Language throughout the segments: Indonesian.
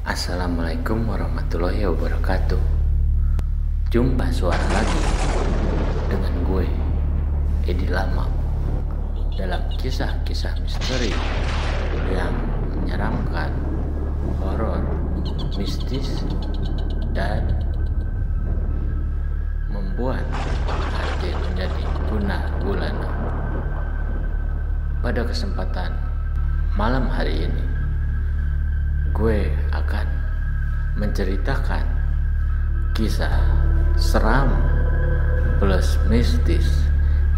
Assalamualaikum warahmatullahi wabarakatuh. Jumpa suara lagi dengan gue, Edi Lama, dalam kisah-kisah misteri yang menyeramkan, horor, mistis, dan membuat hati menjadi gundah gulana. Pada kesempatan malam hari ini, gue akan menceritakan kisah seram plus mistis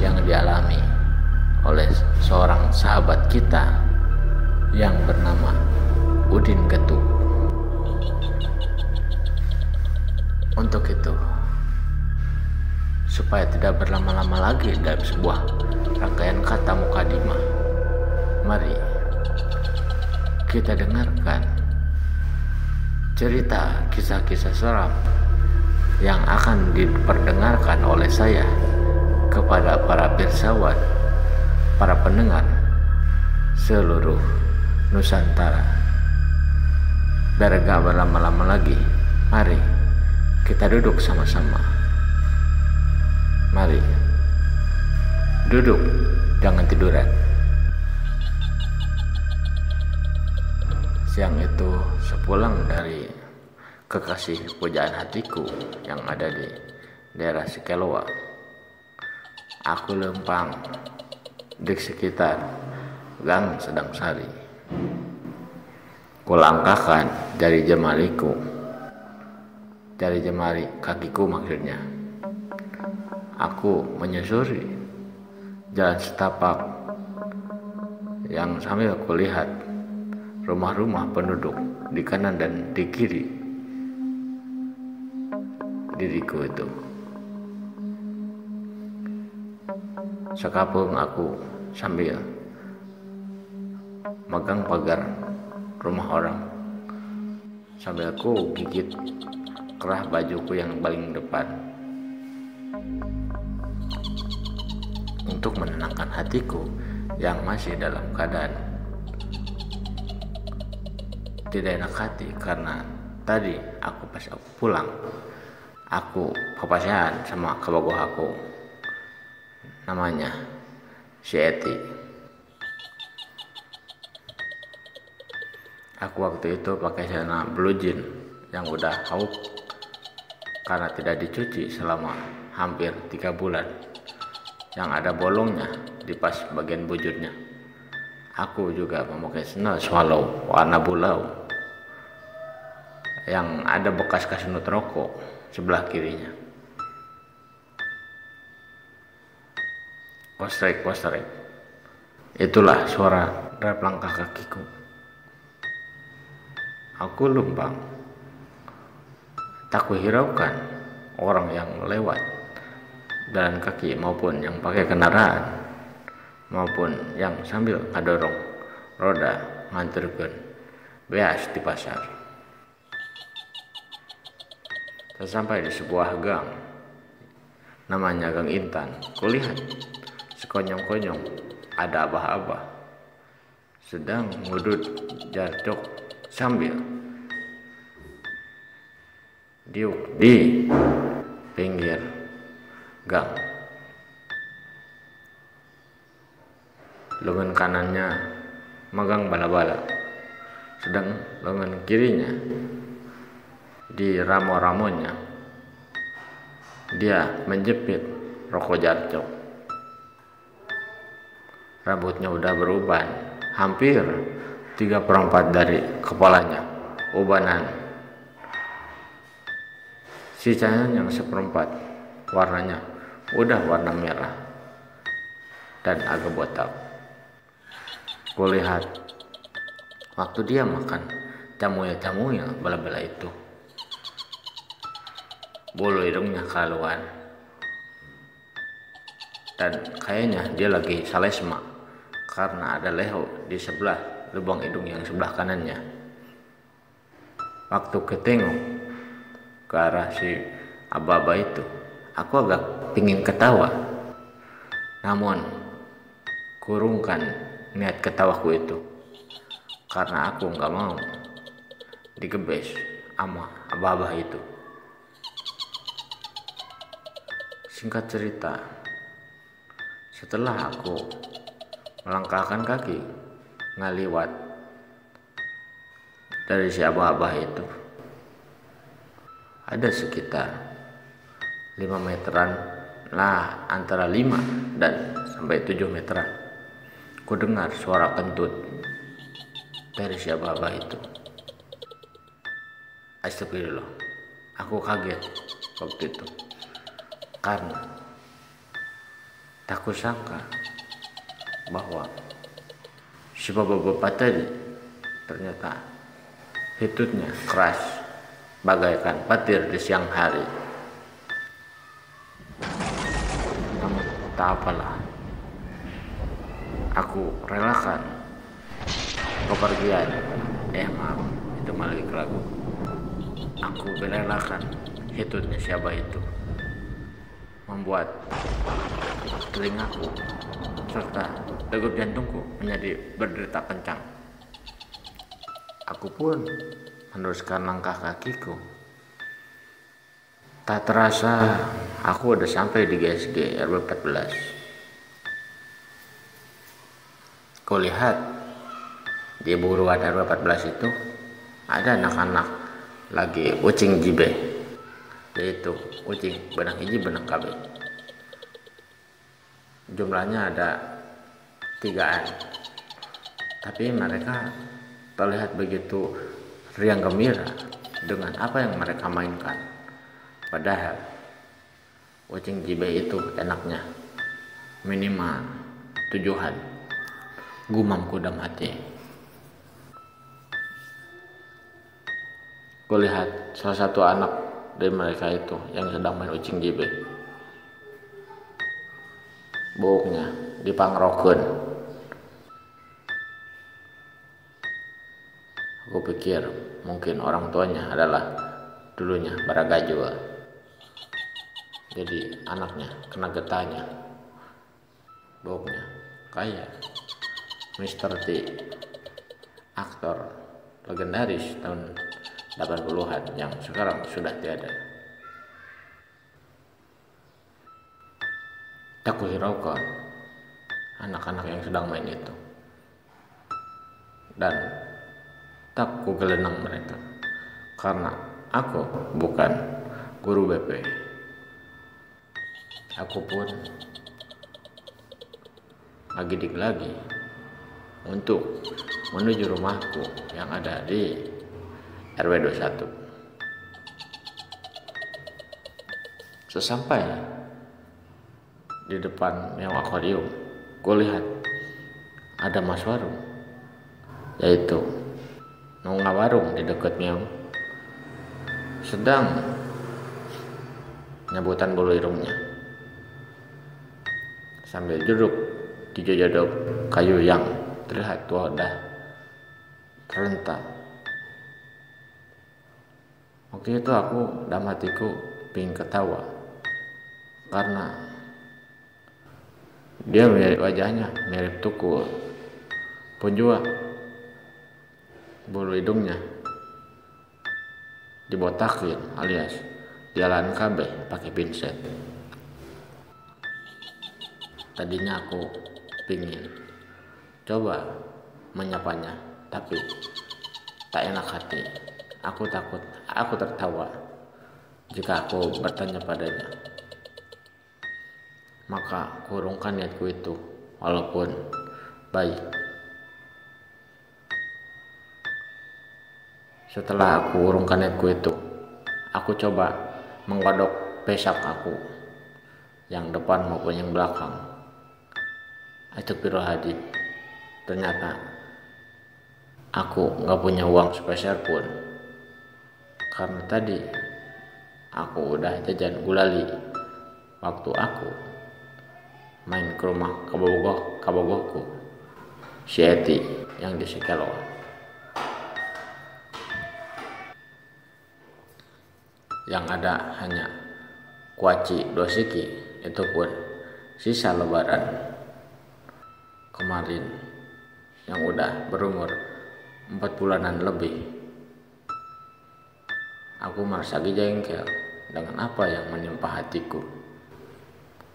yang dialami oleh seorang sahabat kita yang bernama Udin Ketuk. Untuk itu, supaya tidak berlama-lama lagi dalam sebuah rangkaian kata mukadimah, mari kita dengarkan cerita kisah-kisah seram yang akan diperdengarkan oleh saya kepada para pirsawan, para pendengar seluruh Nusantara. Biar gak berlama-lama lagi, mari kita duduk sama-sama. Mari duduk, jangan tiduran. Siang itu, sepulang dari kekasih pujaan hatiku yang ada di daerah Sikeloa, aku lempang di sekitar Gang Sedang Sari. Kulangkahkan jari jemariku, jari jemari kakiku maksudnya. Aku menyusuri jalan setapak yang sambil kulihat rumah-rumah penduduk di kanan dan di kiri diriku itu. Sekapung aku sambil megang pagar rumah orang, sambil aku gigit kerah bajuku yang paling depan untuk menenangkan hatiku yang masih dalam keadaan tidak enak hati, karena tadi pas aku pulang, aku papasan sama kabogoh aku, namanya si Eti. Aku waktu itu pakai celana blue jean yang udah hauk karena tidak dicuci selama hampir 3 bulan, yang ada bolongnya di pas bagian bujurnya. Aku juga memakai sandal swallow warna bulau yang ada bekas kasunut rokok sebelah kirinya. Kostrek. Itulah suara derap langkah kakiku. Aku lumbang. Tak kuhiraukan orang yang lewat jalan kaki maupun yang pakai kendaraan, maupun yang sambil ngadorong roda nganterkeun beas di pasar. Sampai di sebuah gang, namanya Gang Intan, kulihat sekonyong-konyong ada abah-abah sedang ngudut jarcok sambil diuk di pinggir gang. Lengan kanannya megang bala-bala, sedang lengan kirinya di ramo-ramonya dia menjepit rokok jarcok. Rambutnya udah beruban, hampir 3/4 dari kepalanya ubanan. Sisanya yang 1/4 warnanya udah warna merah dan agak botak. Kulihat waktu dia makan camuya bala-bala itu, bulu hidungnya keluar, dan kayaknya dia lagi salesma karena ada leho di sebelah lubang hidung yang sebelah kanannya. Waktu ketengok ke arah si aba-aba itu, aku agak pingin ketawa, namun kurungkan niat ketawaku itu, karena aku nggak mau digebes sama abah-abah itu. Singkat cerita, setelah aku melangkahkan kaki ngaliwat dari si abah-abah itu, ada sekitar 5 meteran lah, antara 5 dan sampai 7 meteran. Ku dengar suara kentut dari si abah-abah itu. Astagfirullah, aku kaget waktu itu karena tak kusangka bahwa si bapak-bapak tadi ternyata hitutnya keras bagaikan petir di siang hari. Namun tak apalah, aku relakan kepergian maaf, itu malah lagu. Aku merelakan hitutnya siapa itu membuat telingaku serta degup jantungku menjadi berdetak kencang. Aku pun meneruskan langkah kakiku. Tak terasa aku udah sampai di GSG RW 14. Kulihat di buruan RW 14 itu ada anak-anak lagi ucing jibe, yaitu ucing benang hiji benang KB. Jumlahnya ada 3-an, tapi mereka terlihat begitu riang gembira dengan apa yang mereka mainkan. Padahal ucing jibe itu enaknya minimal 7-an, gumamku dalam hati. Kulihat salah satu anak dari mereka itu yang sedang main ucing jibe, boknya dipangrokeun. Aku pikir mungkin orang tuanya adalah dulunya baragajwa, jadi anaknya kena getahnya. Boknya kayak Mr. T, aktor legendaris tahun 80-an yang sekarang sudah tiada. Tak kuhiraukan anak-anak yang sedang main itu, dan tak kugelenang mereka karena aku bukan guru BP. Aku pun ngagidik lagi untuk menuju rumahku yang ada di RW 21. Sesampai di depan Meong Akuarium, kulihat ada mas warung, yaitu nunga warung di dekat Meong, sedang nyabutan bulu irungnya sambil duduk di jojodok kayu yang terlihat tua dah terlentak. Waktu itu aku dalam hatiku pingin ketawa karena dia mirip, wajahnya mirip tukul, punjua bulu hidungnya dibotakin alias jalan kabeh pakai pinset. Tadinya aku pingin coba menyapanya, tapi tak enak hati. Aku takut aku tertawa jika aku bertanya padanya. Maka kurungkan niatku itu walaupun baik. Setelah aku urungkan niatku itu, aku coba menggodok pesak aku yang depan maupun yang belakang. Astagfirullahaladzim, ternyata aku gak punya uang sepeser pun, karena tadi aku udah jajan gulali waktu aku main ke rumah kabogohku si Eti yang di Sikelo. Yang ada hanya kuaci dosiki, itu pun sisa lebaran kemarin yang udah berumur 4 bulanan lebih. Aku merasa jengkel dengan apa yang menimpa hatiku.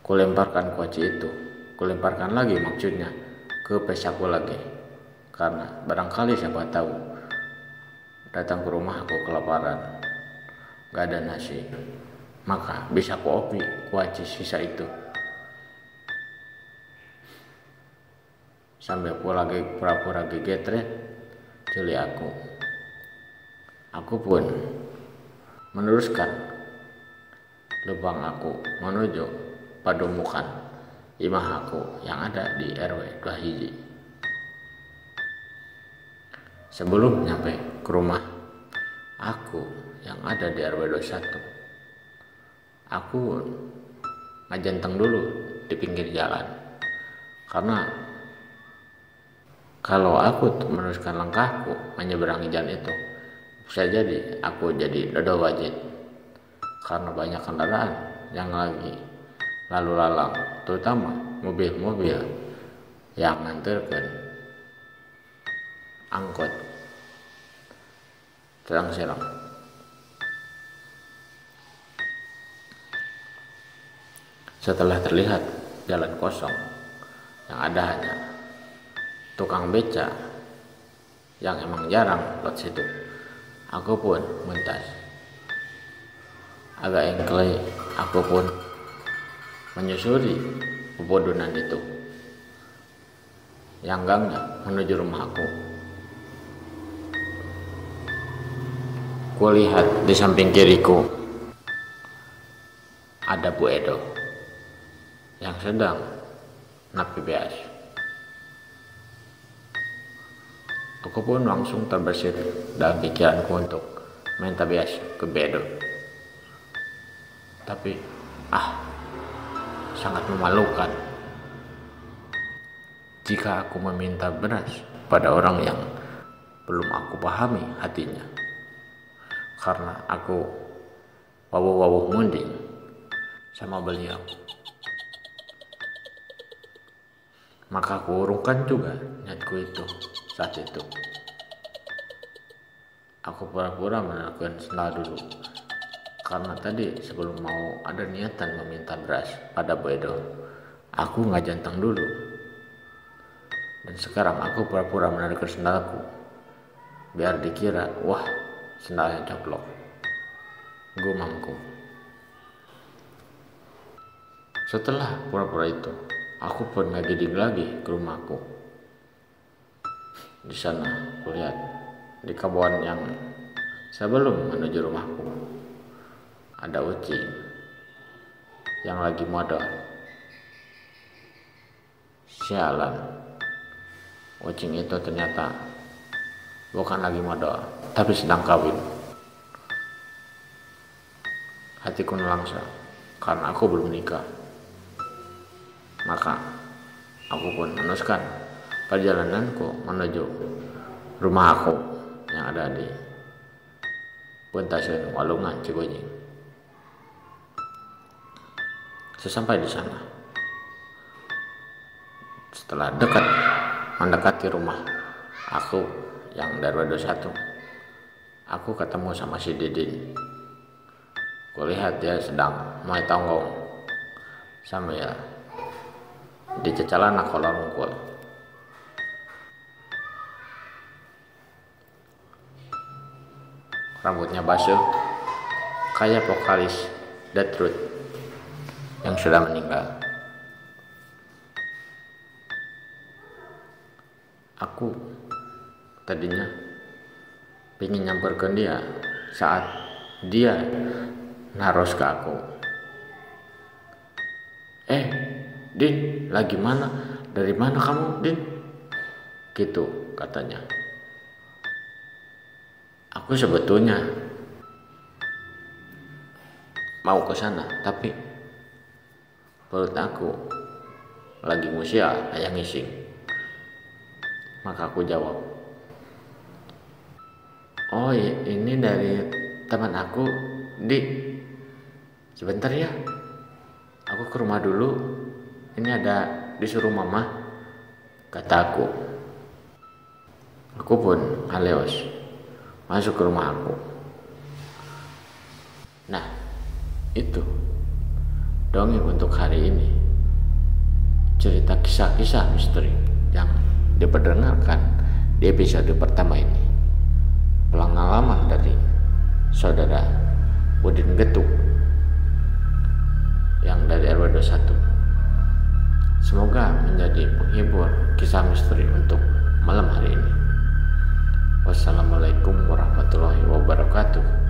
Kulemparkan kuaci itu, kulemparkan lagi maksudnya ke pesaku lagi. Karena barangkali siapa tahu datang ke rumah aku kelaparan, gak ada nasi, maka bisa kuopi kuaci sisa itu. Sambil pura-pura gegetret culi aku. Aku pun meneruskan lubang aku menuju pademukan imah aku yang ada di RW 2 hiji. Sebelum nyampe ke rumah aku yang ada di RW 21, aku ngajenteng dulu di pinggir jalan. Karena kalau aku meneruskan langkahku menyeberangi jalan itu, bisa jadi aku jadi dodo wajib. Karena banyak kendaraan yang lagi lalu lalang, terutama mobil-mobil yang nganterkan angkot serang-serang. Setelah terlihat jalan kosong yang ada hanya tukang beca yang emang jarang lewat situ, aku pun mentas. Agak engklai, aku pun menyusuri pepodonan itu yang gangnya menuju rumahku. Kulihat di samping kiriku ada Bu Edo yang sedang napi beas. Aku pun langsung terbersit dalam pikiranku untuk minta beas ke Bu Edo. Tapi sangat memalukan jika aku meminta beras pada orang yang belum aku pahami hatinya. Karena aku wawuh-wawuh munding sama beliau, maka aku urungkan juga niatku itu saat itu. Aku pura-pura menaikkan sendal dulu, karena tadi sebelum mau ada niatan meminta beras pada Bu Edo, aku ngajanteng dulu. Dan sekarang aku pura-pura menarikkan sendalku, biar dikira, wah, sendalnya coplok, gumamku. Setelah pura-pura itu, aku pun ngagiding lagi ke rumahku. Di sana kulihat di kebun yang sebelum menuju rumahku ada ucing yang lagi modal. Sialan, ucing itu ternyata bukan lagi modal, tapi sedang kawin. Hatiku nelangsa karena aku belum menikah. Maka aku pun meneruskan perjalananku menuju rumah aku yang ada di Puntaseun Walungan, Cigonjing. Sesampai di sana, setelah mendekati rumah aku yang dari 21, aku ketemu sama si Didin. Kulihat dia sedang main tonggong sambil dicecelan kolor rungkul. Rambutnya basuh kayak vokalis The Truth yang sudah meninggal. Aku tadinya pengen nyamperkan dia saat dia naros ke aku. Din, lagi mana? Dari mana kamu, Din? Gitu katanya. Aku sebetulnya mau ke sana, tapi perut aku lagi musia ayang ngising. Maka aku jawab, oh ini dari teman aku, Dik. Sebentar ya, aku ke rumah dulu. Ini ada disuruh mama, kataku. Aku pun aleos masuk ke rumah aku. Nah, itu dongeng untuk hari ini, cerita kisah-kisah misteri yang diperdengarkan di episode pertama ini, pengalaman dari saudara Udin Getuk yang dari RW 21. Semoga menjadi penghibur kisah misteri untuk malam hari ini. Wassalamualaikum warahmatullahi wabarakatuh.